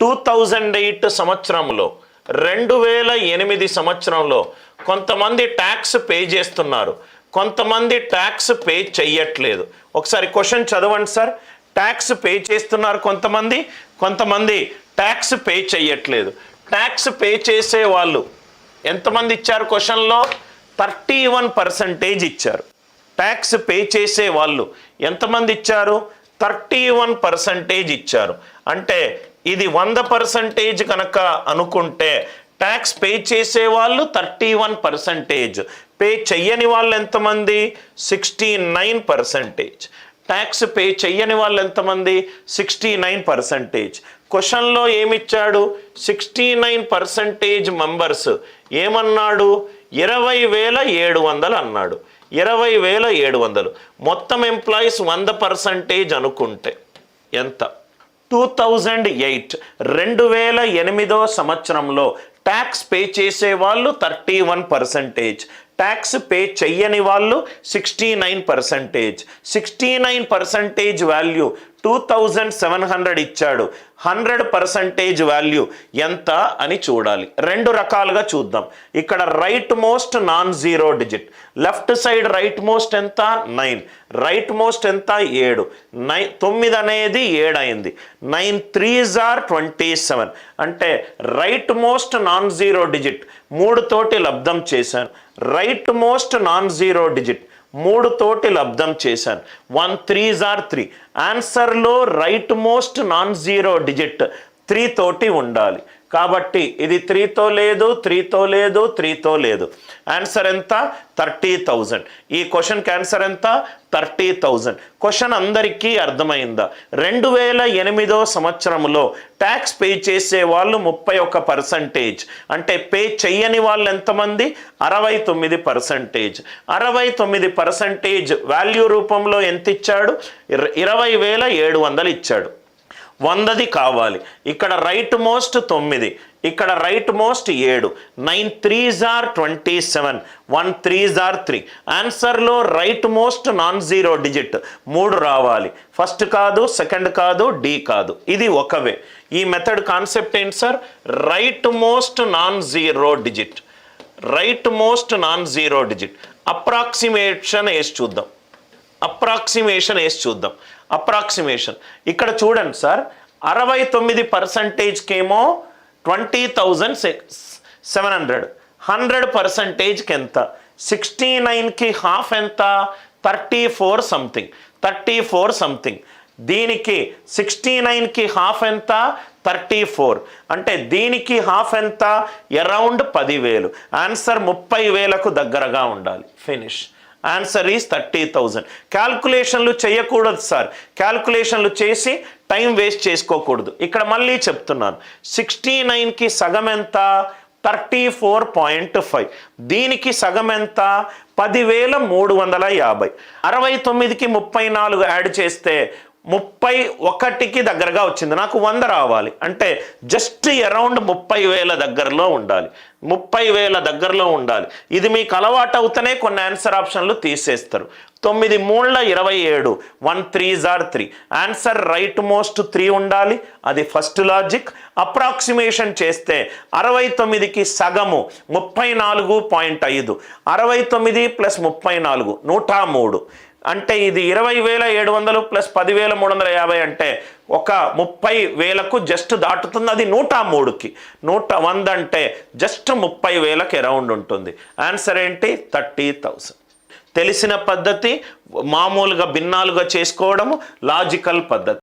2008 సంవత్సరంలో 2008 సంవత్సరంలో కొంతమంది ట్యాక్స్ పే చేస్తున్నారు, కొంతమంది ట్యాక్స్ పే చెయ్యట్లేదు. ఒకసారి క్వశ్చన్ చదవండి సార్. ట్యాక్స్ పే చేస్తున్నారు కొంతమంది ట్యాక్స్ పే చెయ్యట్లేదు. ట్యాక్స్ పే చేసే వాళ్ళు ఎంతమంది ఇచ్చారు? క్వశ్చన్లో 31% ఇచ్చారు. ట్యాక్స్ పే చేసే వాళ్ళు ఎంతమంది ఇచ్చారు? 31% ఇచ్చారు. అంటే ఇది 100% కనుక అనుకుంటే ట్యాక్స్ పే చేసే వాళ్ళు 31%, పే చెయ్యని వాళ్ళు ఎంతమంది? 69%. ట్యాక్స్ పే చెయ్యని వాళ్ళు ఎంతమంది? 69%. క్వశ్చన్లో ఏమిచ్చాడు? 69% మెంబర్స్ ఏమన్నాడు? 20,700 అన్నాడు. 20,700 మొత్తం ఎంప్లాయీస్ 100% అనుకుంటే ఎంత? 2008 సంవత్సరంలో ట్యాక్స్ పే చేసే వాళ్ళు 31%, ట్యాక్స్ పే చెయ్యని వాళ్ళు 69%. 69% వాల్యూ 2700 ఇచ్చాడు. 100% వాల్యూ ఎంత అని చూడాలి. రెండు రకాలుగా చూద్దాం. ఇక్కడ right most non zero digit, left side right most ఎంత? 9. రైట్ మోస్ట్ ఎంత? 7. 9 అనేది 7 అయింది. 9 3s are 27. అంటే right most non zero digit 3 తోటి లబ్ధం చేశాను. Right most non zero digit 3 తోటి లబ్ధం చేశాను. 1 3s are 3. ఆన్సర్లో right most non zero digit 3 తోటి ఉండాలి. కాబట్టి ఇది 3తో లేదు, 3తో లేదు, 3తో లేదు. ఆన్సర్ ఎంత? 30,000. ఈ క్వశ్చన్కి ఆన్సర్ ఎంత? 30,000. క్వశ్చన్ అందరికీ అర్థమైందా? 2008 సంవత్సరంలో ట్యాక్స్ పే చేసే వాళ్ళు 31%, అంటే పే చెయ్యని వాళ్ళు ఎంతమంది? 69%. 69% వాల్యూ రూపంలో ఎంత ఇచ్చాడు? 20,700 ఇచ్చాడు. 100ది కావాలి. ఇక్కడ రైట్ మోస్ట్ 9, ఇక్కడ right most 7. 9 3s are 27, 1 3s are 3. ఆన్సర్లో right most non zero digit 3 రావాలి. ఫస్ట్ కాదు, సెకండ్ కాదు, డి కాదు. ఇది ఒక వే. ఈ మెథడ్ కాన్సెప్ట్ ఏంటి sir? Right most non zero digit, right most non zero digit. Approximation వేసి చూద్దాం. అప్రాక్సిమేషన్ ఇక్కడ చూడండి సార్. 69%కేమో 20,700. 100%కి ఎంత? 69కి హాఫ్ ఎంత? 34 సంథింగ్. దీనికి 69కి హాఫ్ ఎంత? 34. అంటే దీనికి హాఫ్ ఎంత? అరౌండ్ 10,000. ఆన్సర్ 30,000కు దగ్గరగా ఉండాలి. ఫినిష్. Answer is 30,000. క్యాల్కులేషన్లు చేయకూడదు సార్. క్యాల్కులేషన్లు చేసి టైం వేస్ట్ చేసుకోకూడదు. ఇక్కడ మళ్ళీ చెప్తున్నాను, 69కి సగం ఎంత? 34.5. దీనికి సగం ఎంత? 10,350. 69కి 34 యాడ్ చేస్తే 31కి దగ్గరగా వచ్చింది. నాకు 100 రావాలి. అంటే జస్ట్ అరౌండ్ 30,000 దగ్గరలో ఉండాలి. 30,000 దగ్గరలో ఉండాలి. ఇది మీకు అలవాటు అవుతూనే కొన్ని ఆన్సర్ ఆప్షన్లు తీసేస్తారు. 9 3 27, 1 3s are 3. Answer right most 3 ఉండాలి. అది ఫస్ట్ లాజిక్. అప్రాక్సిమేషన్ చేస్తే 69కి సగము 34.5. 69 + 34 103. అంటే ఇది 20,700 + 10,350 అంటే ఒక 30,000కు జస్ట్ దాటుతుంది. అది 103కి. 100 అంటే జస్ట్ 30,000కి అరౌండ్ ఉంటుంది. ఆన్సర్ ఏంటి? 30,000. తెలిసిన పద్ధతి, మామూలుగా భిన్నాలుగా చేసుకోవడము లాజికల్ పద్ధతి.